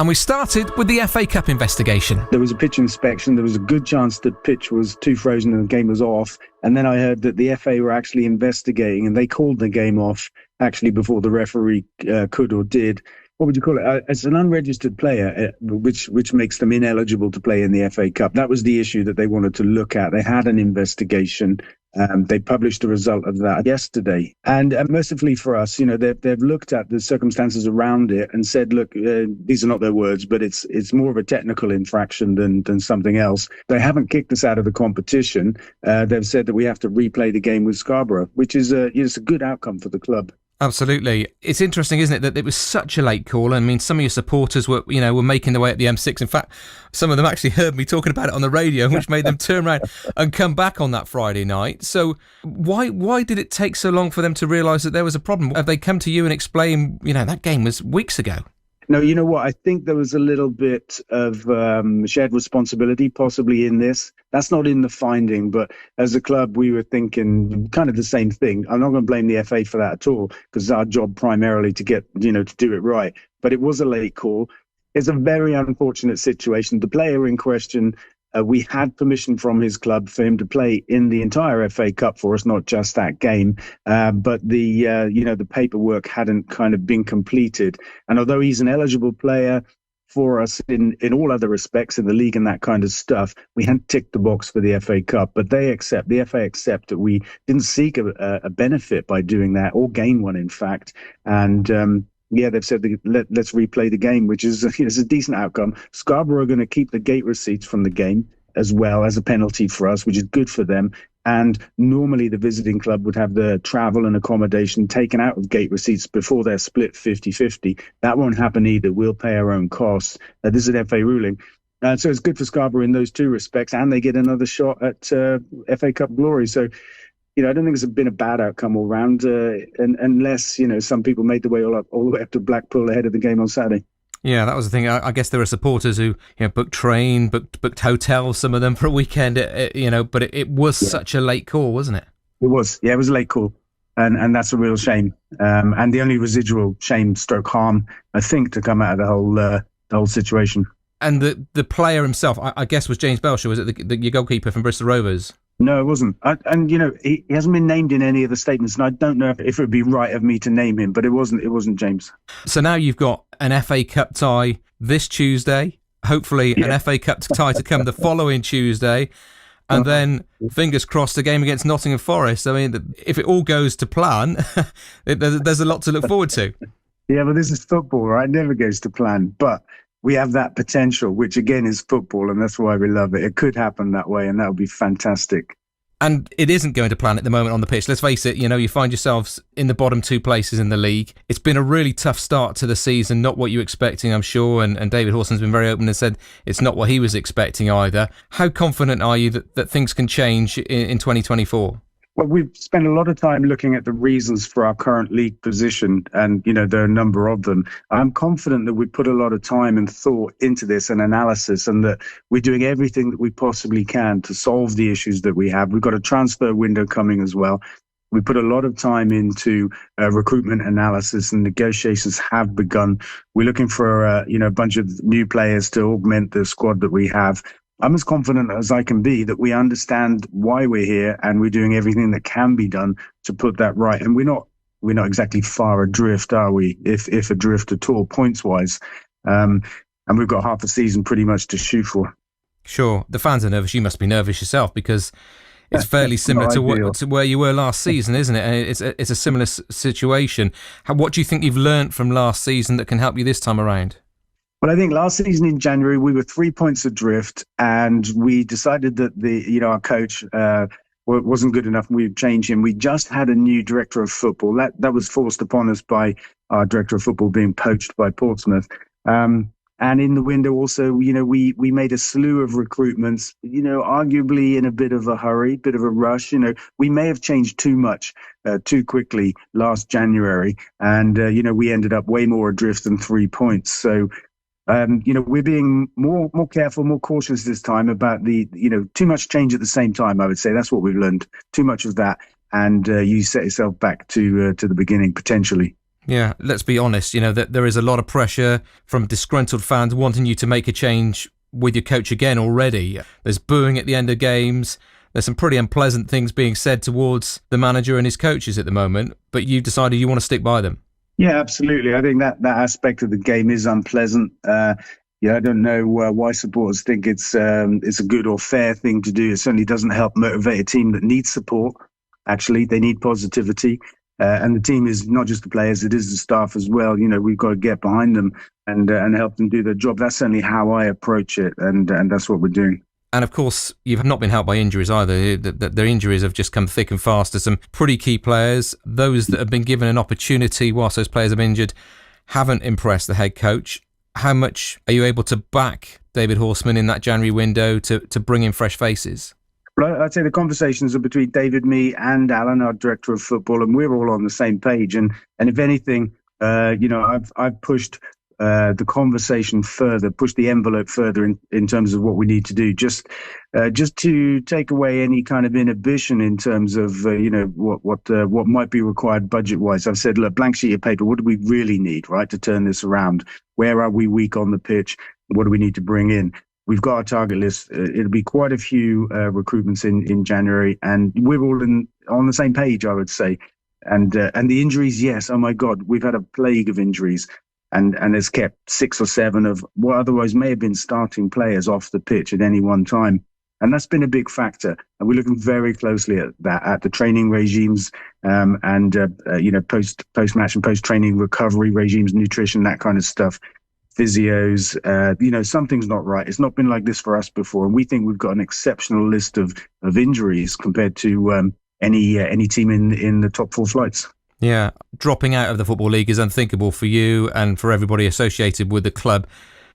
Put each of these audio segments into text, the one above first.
And we started with the FA Cup investigation. There was a pitch inspection. There was a good chance the pitch was too frozen and the game was off. And then I heard that the FA were actually investigating, and they called the game off actually before the referee could or did. What would you call it? As an unregistered player, which makes them ineligible to play in the FA Cup. That was the issue that they wanted to look at. They had an investigation. They published the result of that yesterday. And mercifully for us, they've looked at the circumstances around it and said, look, these are not their words, but it's more of a technical infraction than something else. They haven't kicked us out of the competition. They've said that we have to replay the game with Scarborough, which is it's a good outcome for the club. Absolutely. It's interesting, isn't it, that it was such a late call. I mean, some of your supporters were making their way up the M6. In fact, some of them actually heard me talking about it on the radio, which made them turn around and come back on that Friday night. So why did it take so long for them to realise that there was a problem? Have they come to you and explained, that game was weeks ago? No, you know what? I think there was a little bit of shared responsibility possibly in this. That's not in the finding, but as a club, we were thinking kind of the same thing. I'm not going to blame the FA for that at all, because it's our job primarily to get, to do it right. But it was a late call. It's a very unfortunate situation. The player in question, we had permission from his club for him to play in the entire FA Cup for us, not just that game. But the paperwork hadn't kind of been completed. And although he's an eligible player for us in all other respects in the league and that kind of stuff, we hadn't ticked the box for the FA Cup. But the FA accept that we didn't seek a benefit by doing that, or gain one, in fact. And they've said let's replay the game, which is a decent outcome. Scarborough are going to keep the gate receipts from the game as well as a penalty for us, which is good for them. And normally the visiting club would have the travel and accommodation taken out of gate receipts before they're split 50-50. That won't happen either. We'll pay our own costs. This is an FA ruling. So it's good for Scarborough in those two respects, and they get another shot at FA Cup glory. So I don't think it's been a bad outcome all round, unless, some people made the way all the way up to Blackpool ahead of the game on Saturday. Yeah, that was the thing. I guess there were supporters who booked train, booked hotels, some of them for a weekend, but it was such a late call, wasn't it? It was. Yeah, it was a late call. And that's a real shame. And the only residual shame / harm, I think, to come out of the whole situation. And the player himself, I guess, was James Belcher, was it your goalkeeper from Bristol Rovers? No, it wasn't. He hasn't been named in any of the statements, and I don't know if it would be right of me to name him, but it wasn't James. So now you've got an FA Cup tie this Tuesday, hopefully an FA Cup tie to come the following Tuesday, and then, fingers crossed, a game against Nottingham Forest. I mean, if it all goes to plan, there's a lot to look forward to. Yeah, but this is football, right? It never goes to plan, but we have that potential, which again is football, and that's why we love it. It could happen that way, and that would be fantastic. And it isn't going to plan at the moment on the pitch. Let's face it, you find yourselves in the bottom two places in the league. It's been a really tough start to the season, not what you were expecting, I'm sure, and David Horson's been very open and said it's not what he was expecting either. How confident are you that things can change in 2024? Well, we've spent a lot of time looking at the reasons for our current league position, and, there are a number of them. I'm confident that we put a lot of time and thought into this and analysis, and that we're doing everything that we possibly can to solve the issues that we have. We've got a transfer window coming as well. We put a lot of time into recruitment analysis, and negotiations have begun. We're looking for, a bunch of new players to augment the squad that we have. I'm as confident as I can be that we understand why we're here, and we're doing everything that can be done to put that right. And we're not exactly far adrift, are we? If adrift at all, points wise. And we've got half a season pretty much to shoot for. Sure, the fans are nervous. You must be nervous yourself, because it's fairly similar to where you were last season, isn't it? And it's a similar situation. What do you think you've learnt from last season that can help you this time around? Well, I think last season in January, we were 3 points adrift, and we decided that our coach wasn't good enough, and we'd change him. We just had a new director of football. That was forced upon us by our director of football being poached by Portsmouth. And in the window also, we made a slew of recruitments, arguably in a bit of a hurry, bit of a rush. We may have changed too much too quickly last January, and, we ended up way more adrift than 3 points. So, we're being more careful, more cautious this time about too much change at the same time. I would say that's what we've learned. Too much of that, and you set yourself back to the beginning potentially. Yeah, let's be honest, that there is a lot of pressure from disgruntled fans wanting you to make a change with your coach again already. There's booing at the end of games. There's some pretty unpleasant things being said towards the manager and his coaches at the moment, but you've decided you want to stick by them. Yeah, absolutely. I think that aspect of the game is unpleasant. I don't know why supporters think it's a good or fair thing to do. It certainly doesn't help motivate a team that needs support. Actually, they need positivity. And the team is not just the players, it is the staff as well. We've got to get behind them and help them do their job. That's certainly how I approach it, and that's what we're doing. And of course, you've not been helped by injuries either. Their injuries have just come thick and fast to some pretty key players. Those that have been given an opportunity whilst those players have been injured haven't impressed the head coach. How much are you able to back David Horseman in that January window to bring in fresh faces? Well, I'd say the conversations are between David, me, and Alan, our director of football, and we're all on the same page. And if anything, I've pushed the conversation further, pushed the envelope further in terms of what we need to do, just to take away any kind of inhibition in terms of what might be required budget wise. I've said, look, blank sheet of paper. What do we really need, right, to turn this around? Where are we weak on the pitch? What do we need to bring in? We've got a target list. It'll be quite a few recruitments in January, and we're all on the same page, I would say. And the injuries, yes, oh my God, we've had a plague of injuries. And has kept 6 or 7 of what otherwise may have been starting players off the pitch at any one time. And that's been a big factor. And we're looking very closely at that, at the training regimes, post-match and post-training recovery regimes, nutrition, that kind of stuff, physios. Something's not right. It's not been like this for us before. And we think we've got an exceptional list of injuries compared to any team in the top 4 flights. Yeah, dropping out of the Football League is unthinkable for you and for everybody associated with the club.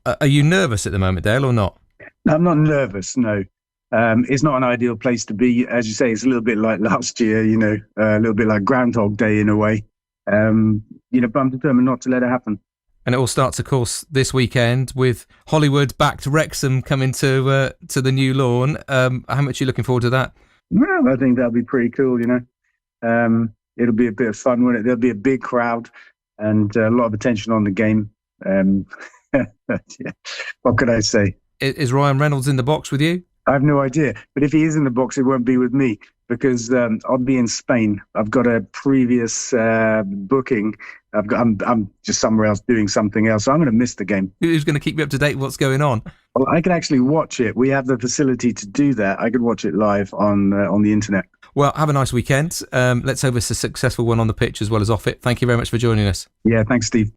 Are you nervous at the moment, Dale, or not? I'm not nervous, no. It's not an ideal place to be. As you say, it's a little bit like last year, a little bit like Groundhog Day in a way. But I'm determined not to let it happen. And it all starts, of course, this weekend with Hollywood-backed Wrexham coming to the new lawn. How much are you looking forward to that? Well, I think that'll be pretty cool, It'll be a bit of fun, won't it? There'll be a big crowd and a lot of attention on the game. Yeah. What could I say? Is Ryan Reynolds in the box with you? I have no idea. But if he is in the box, it won't be with me because I'll be in Spain. I've got a previous booking. I'm just somewhere else doing something else. So I'm going to miss the game. Who's going to keep you up to date with what's going on? Well, I can actually watch it. We have the facility to do that. I could watch it live on the internet. Well, have a nice weekend. Let's hope it's a successful one on the pitch as well as off it. Thank you very much for joining us. Yeah, thanks, Steve.